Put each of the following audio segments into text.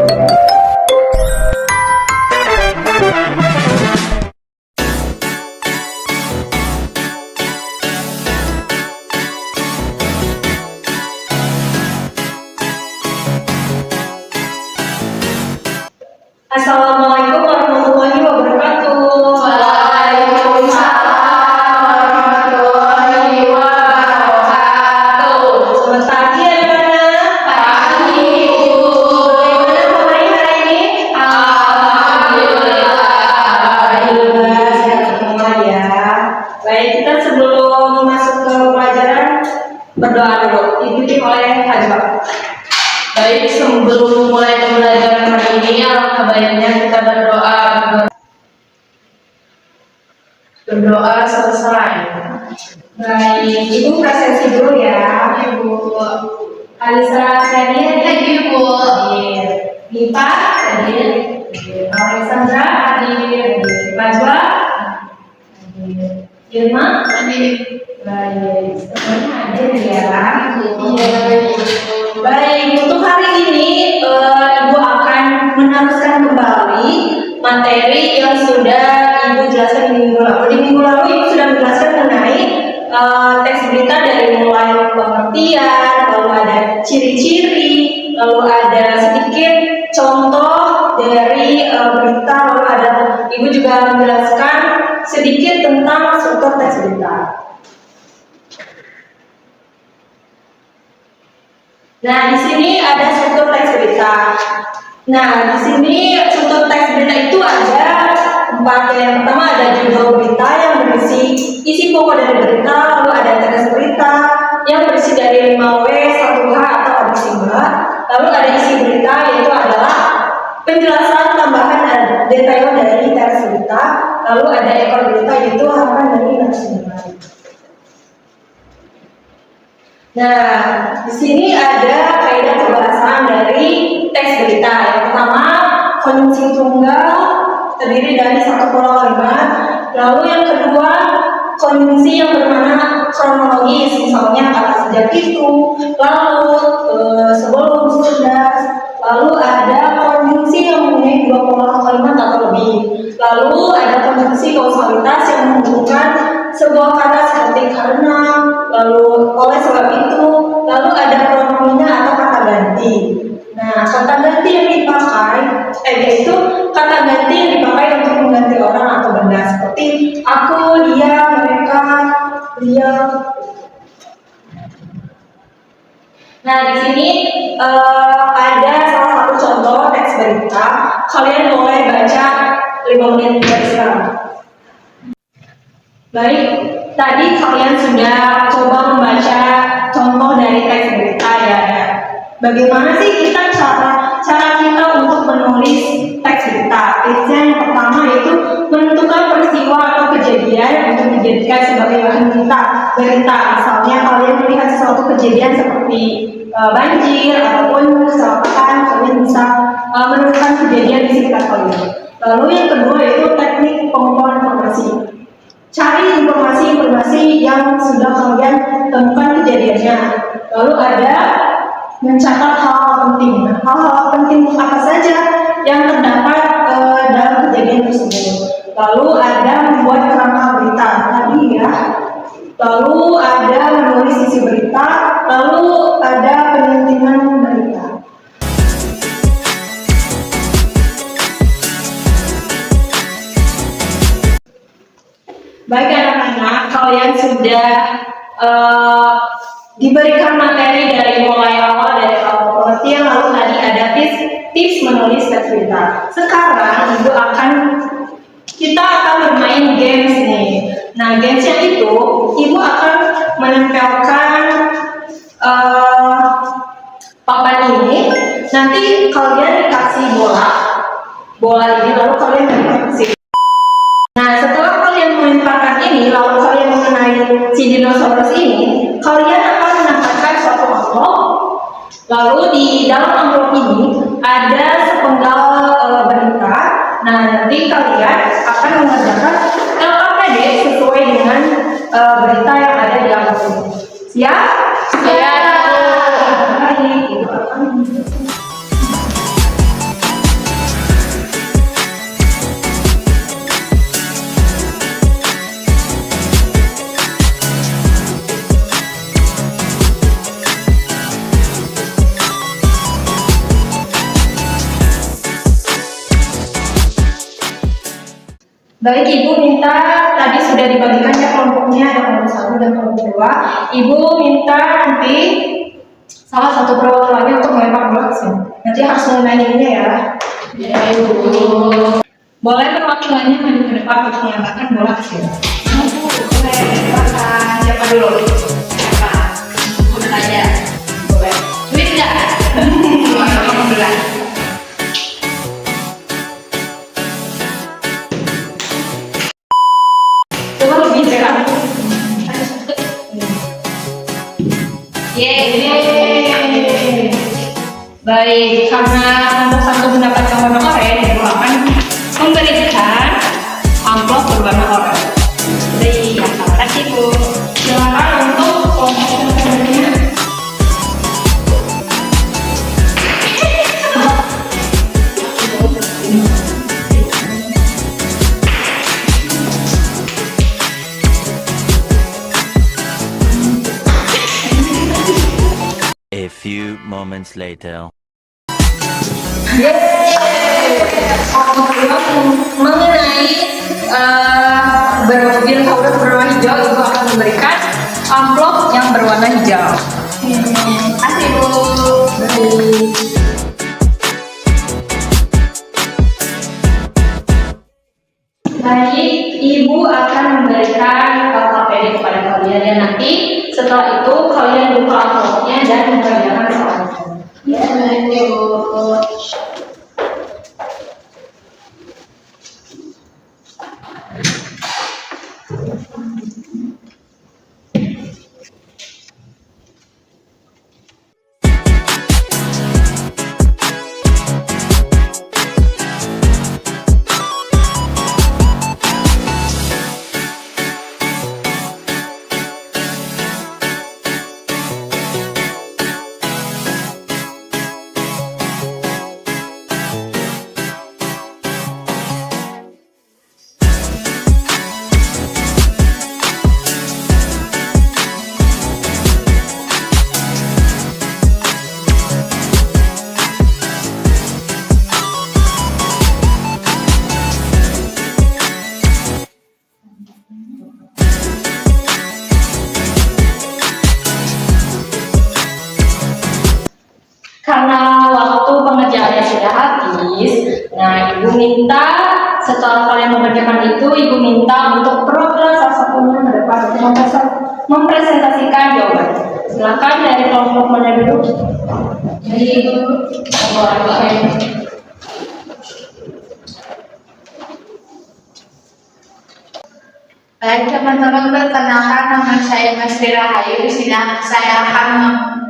Assalamualaikum warahmatullahi wabarakatuh. Waalaikumsalam warahmatullahi wabarakatuh. Selamat pagi anak-anak. Pagi, Ibu. Bagaimana kabarnya hari ini? Alhamdulillah. Alhamdulillah sehat semua ya. Baik, kita sebelum masuk ke pelajaran berdoa dulu, dipimpin oleh Hajwa. Baik, sebelum mulai pembelajaran hari ini, alangkah baiknya kita berdoa selesai. Baik, Ibu presentasi dulu ya. Ibu, Alisa Nadia hadir, Bu. hadir. Dipa hadir. Alexandra hadir. Najwa hadir. Irma Hadir. baik, semuanya hadir ya. Iya. Baik, untuk hari ini Ibu akan meneruskan kembali materi yang sudah Ibu jelaskan di minggu lalu. Di minggu lalu Ibu sudah menjelaskan mengenai teks berita dari mulai pengertian, lalu ada ciri-ciri, lalu ada sedikit contoh dari berita, lalu ada Ibu juga menjelaskan sedikit tentang struktur teks berita. Nah, di sini ada struktur teks berita. Nah, di sini struktur teks berita itu ada 4. Yang pertama ada judul berita yang berisi isi pokok dari berita, lalu ada teks berita yang berisi dari 5W, 1H atau adiksi mbak. Lalu ada isi berita yaitu adalah penjelasan tambahan dan detail dari teks berita. Lalu ada ekor berita yaitu harapan dari narasumber. Nah, di sini ada kaidah pembahasan dari teks berita. Yang pertama, konjungsi tunggal terdiri dari satu pola kalimat. Lalu yang kedua, konjungsi yang bermakna kronologis, misalnya kata sejak itu, lalu, sebelum, sudah. Lalu ada konjungsi yang mempunyai 2 pola kalimat atau lebih. Lalu ada konjungsi kausalitas yang menghubungkan sebuah kata seperti karena, lalu oleh sebab itu, lalu ada pronomina atau kata ganti. Nah, kata ganti yang dipakai, yaitu kata ganti yang dipakai untuk mengganti orang atau benda seperti aku, dia, mereka, dia. Nah, di sini ada salah satu contoh teks berita. Kalian boleh baca 5 menit dari sekarang. Baik, tadi kalian sudah coba membaca contoh dari teks berita ya. Bagaimana sih cara kita untuk menulis teks berita? Tipsnya yang pertama yaitu menentukan peristiwa atau kejadian untuk dijadikan sebagai bahan berita. Misalnya kalian melihat sesuatu kejadian seperti banjir ataupun kecelakaan, kalian bisa menemukan kejadian di sekitar kalian. Lalu yang kedua yaitu teknik pengumpulan informasi. Cari informasi-informasi yang sudah kalian temukan kejadiannya. Lalu ada mencatat hal-hal penting. Nah, hal-hal penting apa saja yang terdapat dalam kejadian tersebut. Lalu ada membuat kerangka berita tadi ya. Lalu ada menulis isi berita. Lalu ada penyuntingan berita. Baik anak-anak, kalian sudah diberikan materi dari mulai awal dari awal pengertian, lalu tadi ada tips menulis teks berita. Sekarang kita akan bermain games nih. Nah, gamesnya itu Ibu akan menempelkan papan ini. Nanti kalian dikasih bola ini, lalu kalian dikasih. Nah, setelah kalian melemparkan ini, lalu kalian mengenai si dinosaurus ini, kalian akan menempatkan suatu amplop. Lalu di dalam amplop ini ada sepenggal berita. Nah, nanti kalian akan mengerjakan LKPD sesuai dengan berita yang ada di amplop ini. Siap? Siap. Baik, Ibu akan Baik, Ibu minta tadi sudah dibagikan ya kelompoknya, ada kelompok 1 dan kelompok 2. Ibu minta nanti salah satu perwakilannya untuk melempar bola ke sini. Nanti harus mengenainya ya. Ya, Ibu. Boleh perwakilannya maju ke depan untuk melemparkan bola ke sini. Boleh, silakan. Siapa dulu? Siapa? Udah aja. Boleh. Duit nggak? Alhamdulillah. Coba lebih cerah. Yeay. Baik, karena kelompok 1 mendapatkan warna oranye, Ibu akan memberikan amplop berwarna oranye. Baik, terima kasih Bu. Silakan untuk kelompok selanjutnya. A few moments later. Mengenai bermobil Taurus berwarna hijau, Ibu akan memberikan amplop yang berwarna hijau. Terima kasih Bu. Baik, Ibu akan memberikan KKPD kepada kalian dan nanti setelah itu kalian buka amplopnya dan mengerjakan soalnya. Ya, Ibu. Karena waktu pengerjaannya sudah habis, nah Ibu minta setelah kalian mengerjakan itu, Ibu minta untuk perwakilan salah satunya ke depan untuk mempresentasikan jawabannya. Silakan dari kelompok mana dulu? Jadi Ibu. Baik teman-teman, perkenalkan nama saya Mas Rahayu. Di sini saya akan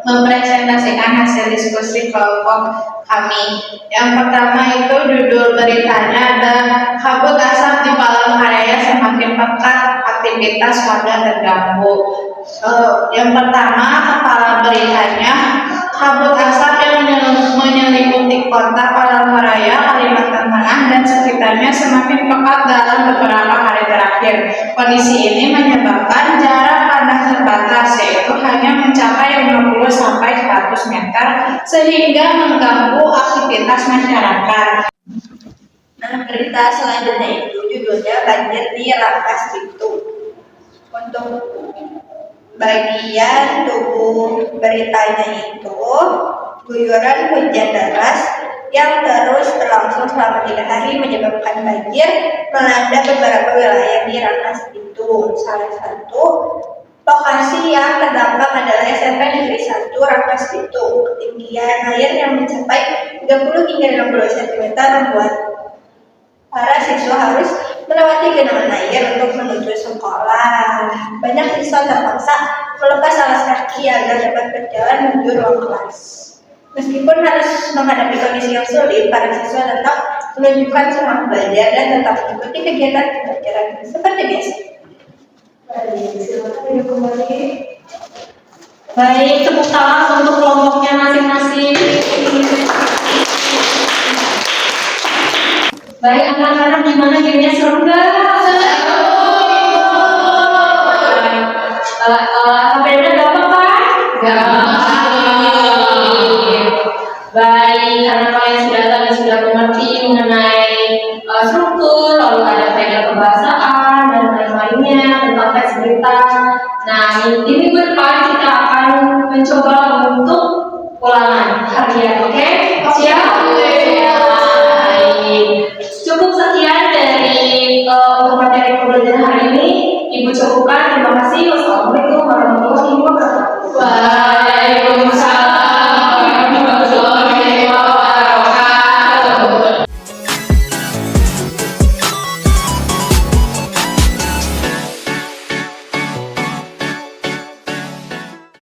mempresentasikan hasil diskusi kelompok kami. Yang pertama itu judul beritanya ada kabut asap di Palangkaraya semakin pekat, aktivitas warga terganggu. Yang pertama kepala beritanya kabut asap yang menyelimuti kota Palangkaraya, Kalimantan Tengah dan sekitarnya semakin pekat dalam beberapa hari terakhir. Kondisi ini menyebabkan jarak pandang terbatas, yaitu hanya mencapai 50 sampai 100 meter, sehingga mengganggu aktivitas masyarakat. Nah, berita selanjutnya itu judulnya banjir di Rangkas Bitung. Untuk bagian tubuh beritanya itu guyuran hujan deras yang terus berlangsung selama 3 hari menyebabkan banjir melanda beberapa wilayah di Rangkas Bitung. Salah satu lokasi yang terdampak adalah SMP Negeri 1 Rangkas Bitung. Ketinggian air yang mencapai 30 hingga 60 cm membuat para siswa harus melewati genangan air untuk menuju sekolah. Banyak siswa terpaksa melepas alas kaki agar dapat berjalan menuju ruang kelas. Meskipun harus menghadapi kondisi yang sulit, para siswa tetap menunjukkan semangat belajar dan tetap mengikuti kegiatan pembelajaran seperti biasa. Baik, silakan duduk kembali. Baik, tepuk tangan untuk kelompoknya masing-masing. Baik, anak-anak gimana gamenya, seru nggak? KPD gampang kan? Baik, karena kalian sudah mengerti mengenai struktur, lalu ada faedah Nah, di minggu depan kita akan mencoba untuk ulangan harian, oke? Siap? Baik. Cukup sekian dari untuk materi pembelajaran hari ini. Ibu cukupkan. Terima kasih. Wassalamualaikum warahmatullahi wabarakatuh.